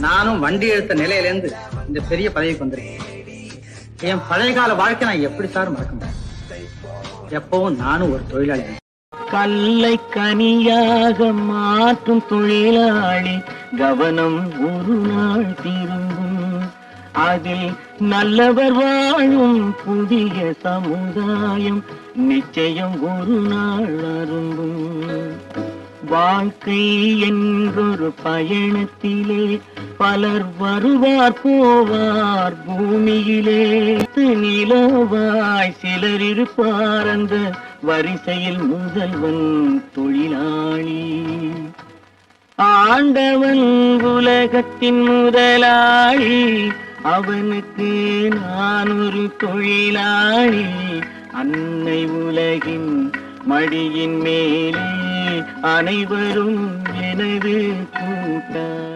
நானும் வண்டி எடுத்த நிலையில இருந்து இந்த பெரிய பதவிக்கு வந்திருக்கேன். என் பழைய கால வாழ்க்கை நான் எப்படி சார் மறக்க முடியும்? எப்பவும் நானும் ஒரு தொழிலாளி. கல்லை கனியாக மாற்றும் தொழிலாளி கவனம் ஒரு நாள் திரும்பும். அதில் நல்லவர் வாழும் புதிய சமுதாயம் நிச்சயம் ஒரு நாள் அரும்பும். வாழ்க்கை என்றொரு பயணத்திலே பலர் வருவார் போவார் பூமியிலே. நிலவாய் சிலர் இருப்பார் அந்த வரிசையில் முதல்வன் தொழிலாளி. ஆண்டவன் உலகத்தின் முதலாளி, அவனுக்கு நான் ஒரு தொழிலாளி. அன்னை உலகின் மடியின் மேலே அனைவரும் எனது கூட்டாளி.